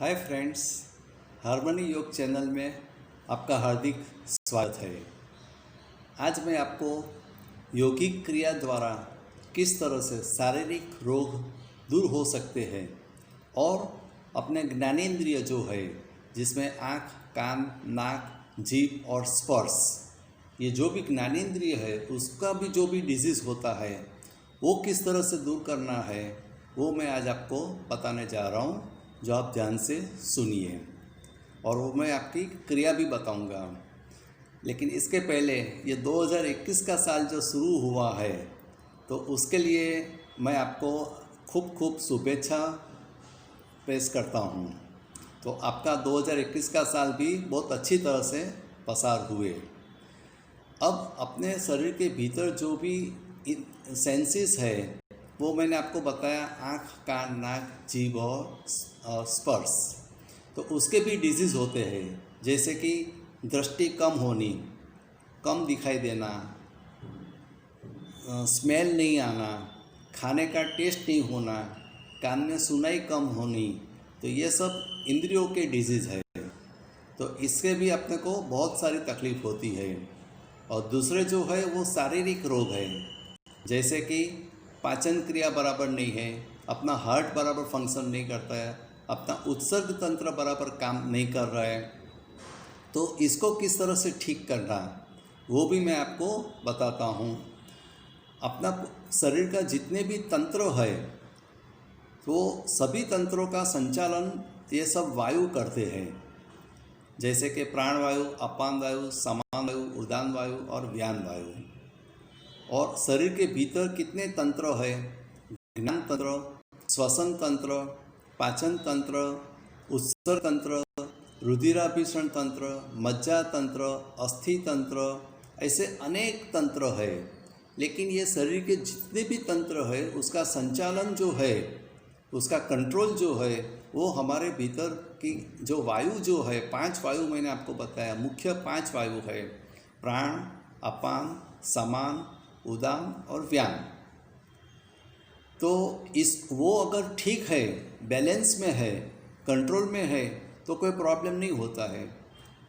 Hi friends, harmony योग channel में आपका हार्दिक स्वागत है। आज मैं आपको योगिक क्रिया द्वारा किस तरह से शारीरिक रोग दूर हो सकते हैं और अपने ज्ञानेंद्रिय जो है जिसमें आँख, कान, नाक, जीभ और स्पर्श, ये जो भी ज्ञानेंद्रिय है उसका भी जो भी डिजीज़ होता है वो किस तरह से दूर करना है वो मैं आज आपको बताने जा रहा हूँ, जो आप ध्यान से सुनिए। और वो मैं आपकी क्रिया भी बताऊंगा। लेकिन इसके पहले ये 2021 का साल जो शुरू हुआ है तो उसके लिए मैं आपको खूब खूब शुभेच्छा पेश करता हूँ। तो आपका 2021 का साल भी बहुत अच्छी तरह से पसार हुए। अब अपने शरीर के भीतर जो भी सेंसेस है वो मैंने आपको बताया, आँख, कान, नाक, जीभ और स्पर्श। तो उसके भी डिजीज़ होते हैं, जैसे कि दृष्टि कम होनी, कम दिखाई देना, स्मेल नहीं आना, खाने का टेस्ट नहीं होना, कान में सुनाई कम होनी। तो ये सब इंद्रियों के डिजीज़ है। तो इससे भी अपने को बहुत सारी तकलीफ़ होती है। और दूसरे जो है वो शारीरिक रोग है, जैसे कि पाचन क्रिया बराबर नहीं है, अपना हार्ट बराबर फंक्शन नहीं करता है, अपना उत्सर्ग तंत्र बराबर काम नहीं कर रहा है। तो इसको किस तरह से ठीक करना वो भी मैं आपको बताता हूँ। अपना शरीर का जितने भी तंत्र है तो सभी तंत्रों का संचालन ये सब वायु करते हैं, जैसे कि प्राणवायु, अपान वायु, समान वायु, उदान वायु और व्यान वायु। और शरीर के भीतर कितने तंत्र है, ज्ञान तंत्र, श्वसन तंत्र, पाचन तंत्र, उत्सर्ग तंत्र, रुधिराभिसरण तंत्र, मज्जा तंत्र, अस्थि तंत्र, ऐसे अनेक तंत्र है। लेकिन ये शरीर के जितने भी तंत्र है उसका संचालन जो है, उसका कंट्रोल जो है वो हमारे भीतर की जो वायु जो है, 5 वायु मैंने आपको बताया, मुख्य 5 वायु है, प्राण, अपान, समान, उदान और व्यान। तो वो अगर ठीक है, बैलेंस में है, कंट्रोल में है तो कोई प्रॉब्लम नहीं होता है।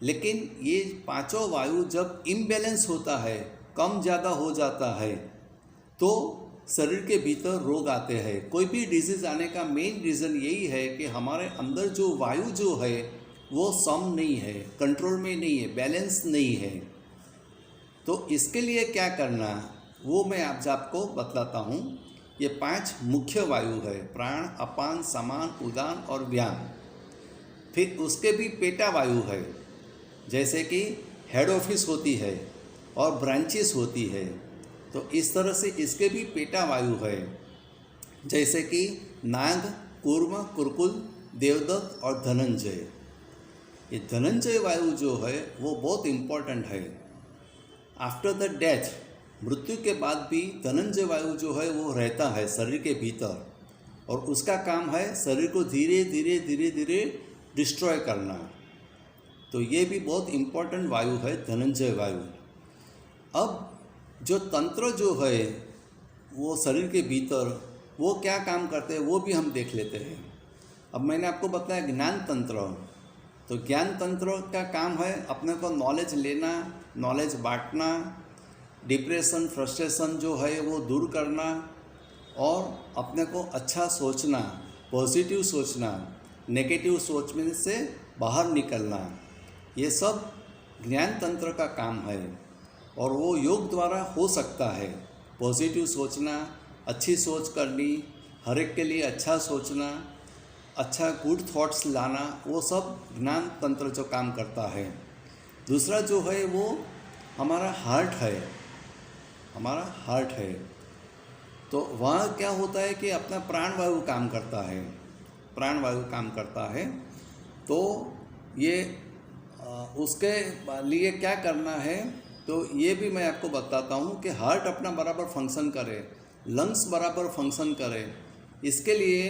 लेकिन ये पांचों वायु जब इम्बैलेंस होता है, कम ज़्यादा हो जाता है, तो शरीर के भीतर रोग आते हैं। कोई भी डिजीज़ आने का मेन रीज़न यही है कि हमारे अंदर जो वायु जो है वो सम नहीं है, कंट्रोल में नहीं है, बैलेंस नहीं है। तो इसके लिए क्या करना वो मैं आज आपको बतलाता हूँ। ये 5 मुख्य वायु है, प्राण, अपान, समान, उदान और व्यान। फिर उसके भी पेटा वायु है, जैसे कि हेड ऑफिस होती है और ब्रांचेस होती है। तो इस तरह से इसके भी पेटा वायु है, जैसे कि नाग, कूर्म, कुरकुल, देवदत्त और धनंजय। ये धनंजय वायु जो है वो बहुत इम्पोर्टेंट है। आफ्टर द डेथ, मृत्यु के बाद भी धनंजय वायु जो है वो रहता है शरीर के भीतर, और उसका काम है शरीर को धीरे धीरे धीरे धीरे डिस्ट्रॉय करना। तो ये भी बहुत इम्पोर्टेंट वायु है, धनंजय वायु। अब जो तंत्र जो है वो शरीर के भीतर वो क्या काम करते हैं वो भी हम देख लेते हैं। अब मैंने आपको बताया ज्ञान तंत्र। तो ज्ञान तंत्र का काम है अपने को नॉलेज लेना, नॉलेज बांटना, डिप्रेशन, फ्रस्ट्रेशन जो है वो दूर करना और अपने को अच्छा सोचना, पॉजिटिव सोचना, नेगेटिव सोचने से बाहर निकलना, ये सब ज्ञान तंत्र का काम है। और वो योग द्वारा हो सकता है। पॉजिटिव सोचना, अच्छी सोच करनी, हर एक के लिए अच्छा सोचना, अच्छा गुड थॉट्स लाना, वो सब ज्ञान तंत्र जो काम करता है। दूसरा जो है वो हमारा हार्ट है, हमारा हार्ट है। तो वहाँ क्या होता है कि अपना प्राण वायु काम करता है, प्राण वायु काम करता है। तो ये उसके लिए क्या करना है तो ये भी मैं आपको बताता हूँ कि हार्ट अपना बराबर फंक्शन करे, लंग्स बराबर फंक्शन करे। इसके लिए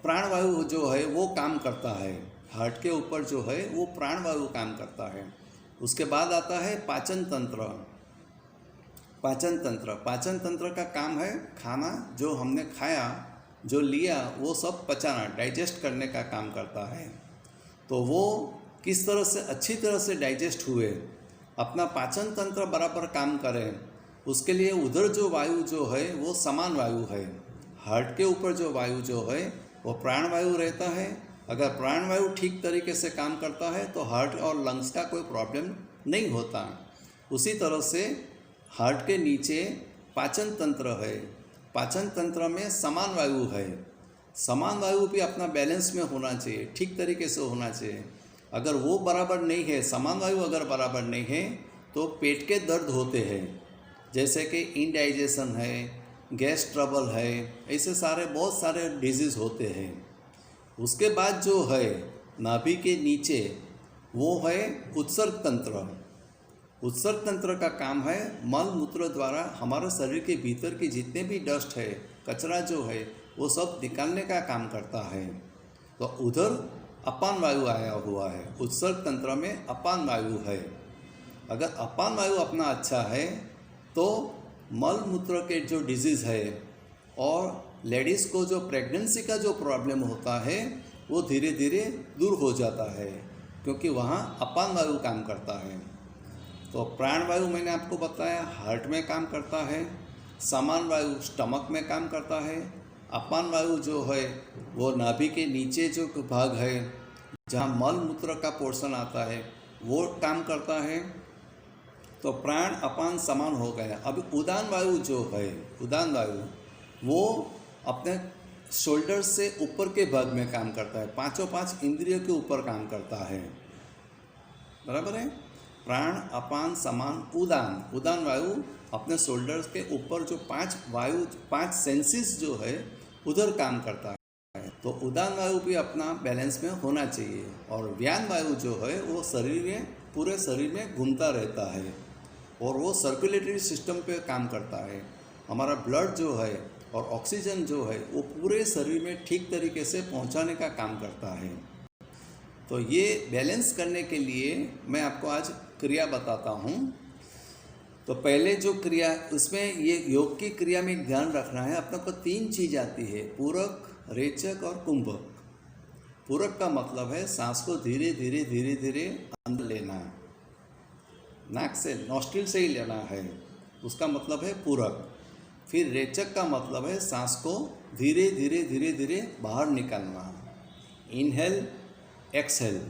प्राण वायु जो है वो काम करता है, हार्ट के ऊपर जो है वो प्राण वायु काम करता है। उसके बाद आता है पाचन तंत्र। पाचन तंत्र का काम है खाना जो हमने खाया जो लिया वो सब पचाना, डाइजेस्ट करने का काम करता है। तो वो किस तरह से अच्छी तरह से डाइजेस्ट हुए, अपना पाचन तंत्र बराबर काम करे, उसके लिए उधर जो वायु जो है वो समान वायु है। हार्ट के ऊपर जो वायु जो है वो प्राण वायु रहता है। अगर प्राण वायु ठीक तरीके से काम करता है तो हार्ट और लंग्स का कोई प्रॉब्लम नहीं होता। उसी तरह से हार्ट के नीचे पाचन तंत्र है, पाचन तंत्र में समान वायु है। समान वायु भी अपना बैलेंस में होना चाहिए, ठीक तरीके से होना चाहिए। अगर वो बराबर नहीं है, समान वायु अगर बराबर नहीं है तो पेट के दर्द होते हैं, जैसे कि इंडाइजेशन है, गैस ट्रबल है, ऐसे सारे बहुत सारे डिजीज़ होते हैं। उसके बाद जो है नाभि के नीचे वो है उत्सर्ग तंत्र। उत्सर्ग तंत्र का काम है मल मूत्र द्वारा हमारे शरीर के भीतर की जितने भी डस्ट है, कचरा जो है वो सब निकालने का काम करता है। तो उधर अपान वायु आया हुआ है, उत्सर्ग तंत्र में अपान वायु है। अगर अपान वायु अपना अच्छा है तो मल मूत्र के जो डिजीज़ है और लेडीज़ को जो प्रेगनेंसी का जो प्रॉब्लम होता है वो धीरे धीरे दूर हो जाता है, क्योंकि वहाँ अपान वायु काम करता है। तो प्राण वायु मैंने आपको बताया हार्ट में काम करता है, समान वायु स्टमक में काम करता है, अपान वायु जो है वो नाभि के नीचे जो भाग है जहाँ मल मूत्र का पोर्शन आता है वो काम करता है। तो प्राण अपान समान हो गया। अब उदान वायु जो है, उदान वायु वो अपने शोल्डर से ऊपर के भाग में काम करता है, पांचों पांच इंद्रियों के ऊपर काम करता है, बराबर है। प्राण अपान समान उदान, उदान वायु अपने शोल्डर्स के ऊपर जो पांच वायु, पांच सेंसेस जो है उधर काम करता है। तो उदान वायु भी अपना बैलेंस में होना चाहिए। और व्यान वायु जो है वो शरीर में, पूरे शरीर में घूमता रहता है और वो सर्कुलेटरी सिस्टम पे काम करता है। हमारा ब्लड जो है और ऑक्सीजन जो है वो पूरे शरीर में ठीक तरीके से पहुंचाने का काम करता है। तो ये बैलेंस करने के लिए मैं आपको आज क्रिया बताता हूँ। तो पहले जो क्रिया, उसमें ये योग की क्रिया में ध्यान रखना है अपने को, तीन चीज़ आती है, पूरक, रेचक और कुंभक। पूरक का मतलब है सांस को धीरे धीरे धीरे धीरे अंदर लेना, नाक से, नॉस्ट्रिल से ही लेना है, उसका मतलब है पूरक। फिर रेचक का मतलब है सांस को धीरे धीरे धीरे धीरे बाहर निकालना, इनहेल एक्सहेल,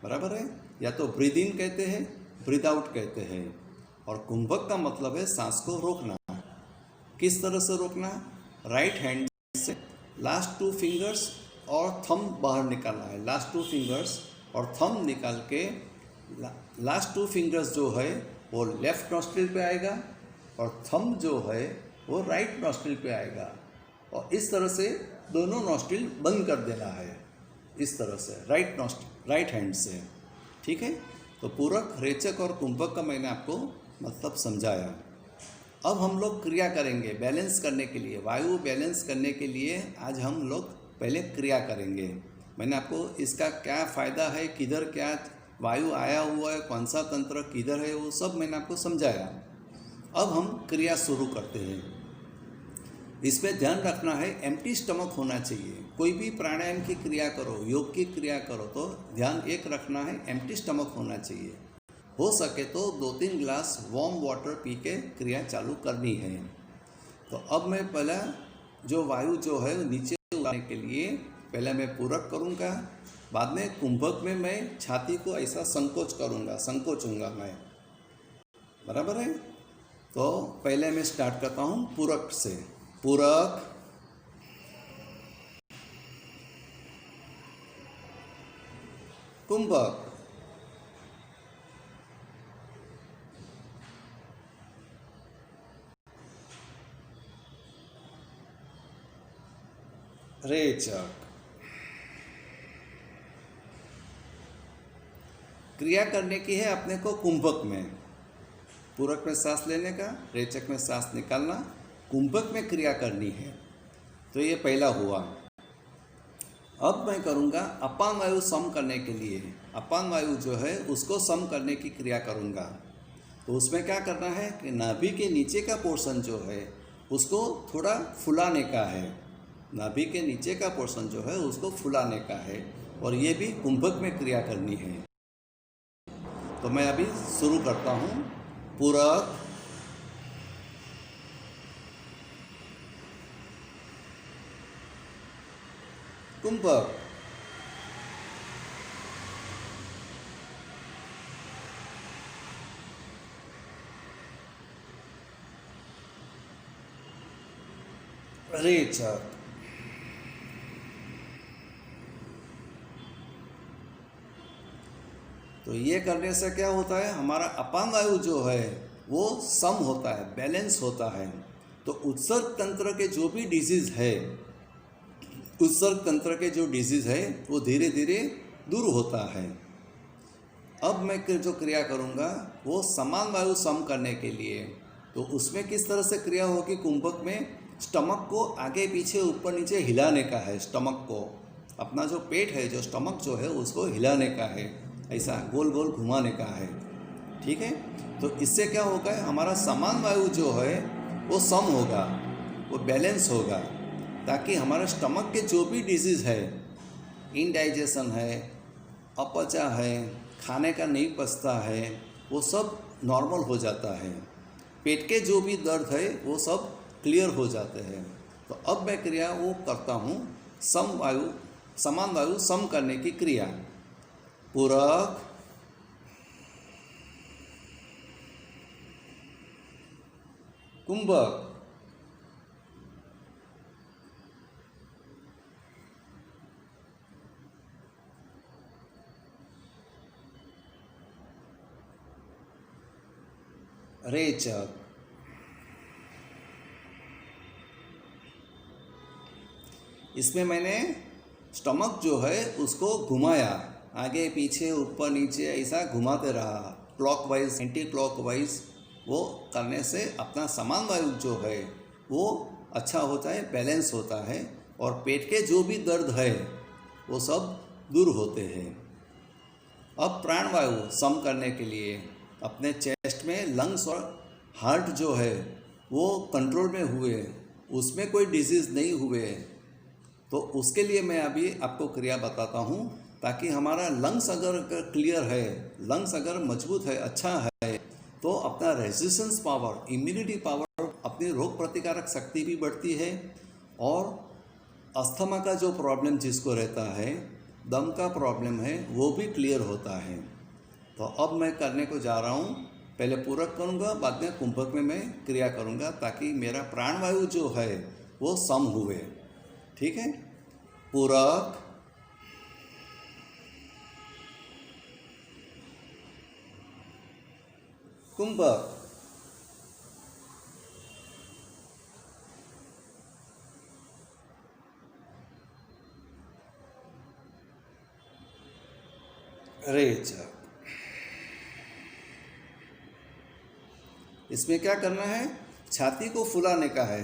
बराबर है। या तो ब्रीद इन कहते हैं, ब्रीद आउट कहते हैं। और कुंभक का मतलब है सांस को रोकना। किस तरह से रोकना? राइट हैंड से लास्ट 2 फिंगर्स और थंब बाहर निकालना है। लास्ट 2 फिंगर्स और थंब निकाल के लास्ट 2 फिंगर्स जो है वो लेफ्ट नॉस्ट्रिल पे आएगा और थंब जो है वो राइट नॉस्ट्रिल पे आएगा। और इस तरह से दोनों नॉस्ट्रिल बंद कर देना है, इस तरह से राइट हैंड से, ठीक है। तो पूरक, रेचक और कुंभक का मैंने आपको मतलब समझाया। अब हम लोग क्रिया करेंगे बैलेंस करने के लिए, वायु बैलेंस करने के लिए आज हम लोग पहले क्रिया करेंगे। मैंने आपको इसका क्या फ़ायदा है, किधर क्या वायु आया हुआ है, कौन सा तंत्र किधर है, वो सब मैंने आपको समझाया। अब हम क्रिया शुरू करते हैं। इसमें ध्यान रखना है एम्प्टी स्टमक होना चाहिए। कोई भी प्राणायाम की क्रिया करो, योग की क्रिया करो तो ध्यान एक रखना है एम्प्टी स्टमक होना चाहिए। हो सके तो 2-3 गिलास वार्म वाटर पी के क्रिया चालू करनी है। तो अब मैं पहला जो वायु जो है नीचे उतारने के लिए पहले मैं पूरक करूँगा, बाद में कुंभक में मैं छाती को ऐसा संकोचूंगा मैं, बराबर है। तो पहले मैं स्टार्ट करता हूँ पूरक से। पूरक, कुंभक, रेचक। क्रिया करने की है अपने को कुंभक में, पूरक में सांस लेने का, रेचक में सांस निकालना, कुंभक में क्रिया करनी है। तो ये पहला हुआ। अब मैं करूँगा अपान वायु सम करने के लिए, अपान वायु जो है उसको सम करने की क्रिया करूँगा। तो उसमें क्या करना है कि नाभि के नीचे का पोर्शन जो है उसको थोड़ा फुलाने का है, नाभि के नीचे का पोर्शन जो है उसको फुलाने का है, और ये भी कुंभक में क्रिया करनी है। तो मैं अभी शुरू करता हूँ। पूरक, कुंभक, रेचक, तो ये करने से क्या होता है, हमारा अपान वायु जो है वो सम होता है, बैलेंस होता है। तो उत्सर्ग तंत्र के जो भी डिजीज है, उत्सर्ग तंत्र के जो डिजीज है वो धीरे धीरे दूर होता है। अब मैं जो क्रिया करूँगा वो समान वायु सम करने के लिए, तो उसमें किस तरह से क्रिया होगी, कुंभक में स्टमक को आगे पीछे ऊपर नीचे हिलाने का है। स्टमक को, अपना जो पेट है, जो स्टमक जो है उसको हिलाने का है, ऐसा गोल गोल घुमाने का है। ठीक है, तो इससे क्या होगा, हमारा समान वायु जो है वो सम होगा, वो बैलेंस होगा, ताकि हमारे स्टमक के जो भी डिजीज़ है, इनडाइजेशन है, अपचा है, खाने का नहीं पचता है, वो सब नॉर्मल हो जाता है। पेट के जो भी दर्द है वो सब क्लियर हो जाते हैं। तो अब मैं क्रिया वो करता हूँ, समान वायु सम करने की क्रिया। पूरक, कुंभक, रेचक। इसमें मैंने स्टमक जो है उसको घुमाया, आगे पीछे ऊपर नीचे ऐसा घुमाते रहा, क्लॉकवाइज एंटी क्लॉकवाइज। वो करने से अपना समान वायु जो है वो अच्छा होता है, बैलेंस होता है, और पेट के जो भी दर्द है वो सब दूर होते हैं। अब प्राणवायु सम करने के लिए अपने चेस्ट में लंग्स और हार्ट जो है वो कंट्रोल में हुए, उसमें कोई डिजीज़ नहीं हुए, तो उसके लिए मैं अभी आपको क्रिया बताता हूँ, ताकि हमारा लंग्स अगर क्लियर है, लंग्स अगर मजबूत है, अच्छा है, तो अपना रेजिस्टेंस पावर, इम्यूनिटी पावर, अपनी रोग प्रतिकारक शक्ति भी बढ़ती है, और अस्थमा का जो प्रॉब्लम जिसको रहता है, दम का प्रॉब्लम है, वो भी क्लियर होता है। तो अब मैं करने को जा रहा हूँ, पहले पूरक करूँगा, बाद में कुंभक में मैं क्रिया करूँगा, ताकि मेरा प्राणवायु जो है वो सम हुए। ठीक है, पूरक, कुंभक, रेचक। इसमें क्या करना है, छाती को फुलाने का है,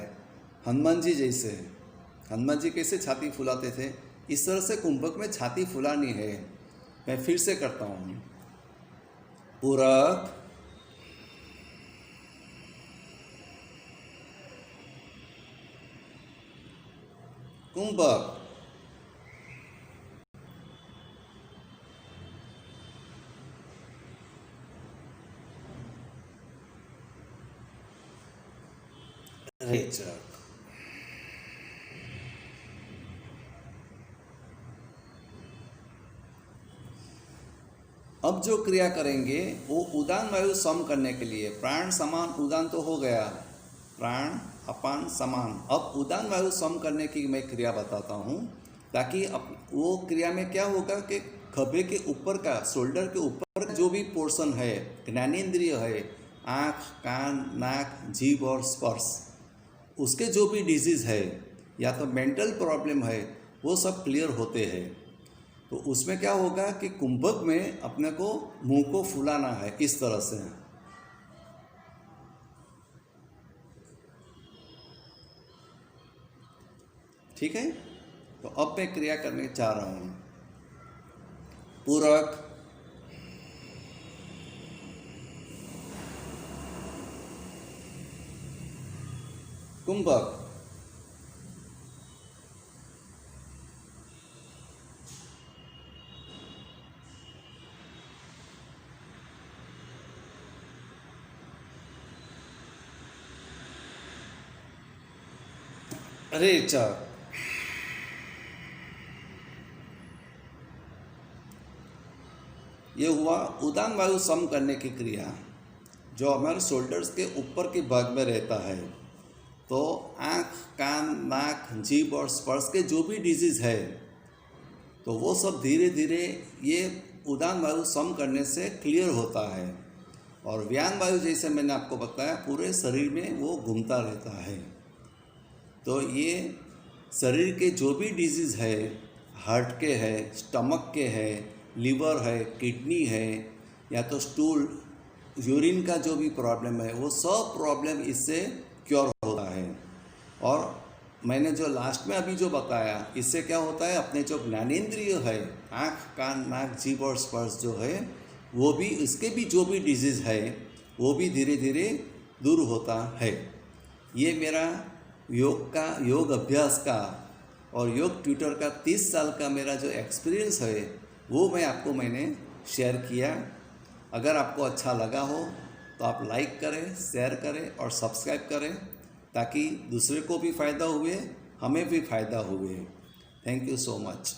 हनुमान जी जैसे। हनुमान जी कैसे छाती फुलाते थे, इस तरह से कुंभक में छाती फुलानी है। मैं फिर से करता हूँ। पूरक, कुंभक, रेचक। अब जो क्रिया करेंगे वो उदान वायु सम करने के लिए, प्राण समान उदान तो हो गया, प्राण अपान समान। अब उदान वायु सम करने की मैं क्रिया बताता हूँ, ताकि वो क्रिया में क्या होगा कि खभे के ऊपर का, शोल्डर के ऊपर जो भी पोर्शन है, ज्ञानेंद्रिय है, आँख, कान, नाक, जीभ और स्पर्श, उसके जो भी डिजीज़ है या तो मेंटल प्रॉब्लम है, वो सब क्लियर होते हैं। तो उसमें क्या होगा कि कुंभक में अपने को मुंह को फुलाना है, इस तरह से। ठीक है, तो अब मैं क्रिया करने जा रहा हूँ। पूरक, कुंभक, रेचक। ये हुआ उदान वायु सम करने की क्रिया, जो हमारे शोल्डर्स के ऊपर के भाग में रहता है। तो आँख, कान, नाक, जीभ और स्पर्श के जो भी डिजीज़ है, तो वो सब धीरे धीरे ये उदान वायु सम करने से क्लियर होता है। और व्यान वायु जैसे मैंने आपको बताया पूरे शरीर में वो घूमता रहता है। तो ये शरीर के जो भी डिजीज़ है, हार्ट के है, स्टमक के है, लीवर है, किडनी है, या तो स्टूल, यूरिन का जो भी प्रॉब्लम है, वो सब प्रॉब्लम इससे क्योर होता है। और मैंने जो लास्ट में अभी जो बताया, इससे क्या होता है, अपने जो ज्ञानेंद्रिय है, आँख, कान, नाक, जीभ और स्पर्श जो है, वो भी, इसके भी जो भी डिजीज़ है वो भी धीरे धीरे दूर होता है। ये मेरा योग अभ्यास का और योग ट्यूटर का 30 साल का मेरा जो एक्सपीरियंस है वो मैंने शेयर किया। अगर आपको अच्छा लगा हो तो आप लाइक करें, शेयर करें और सब्सक्राइब करें, ताकि दूसरे को भी फ़ायदा हुए, हमें भी फ़ायदा हुए। Thank you so much.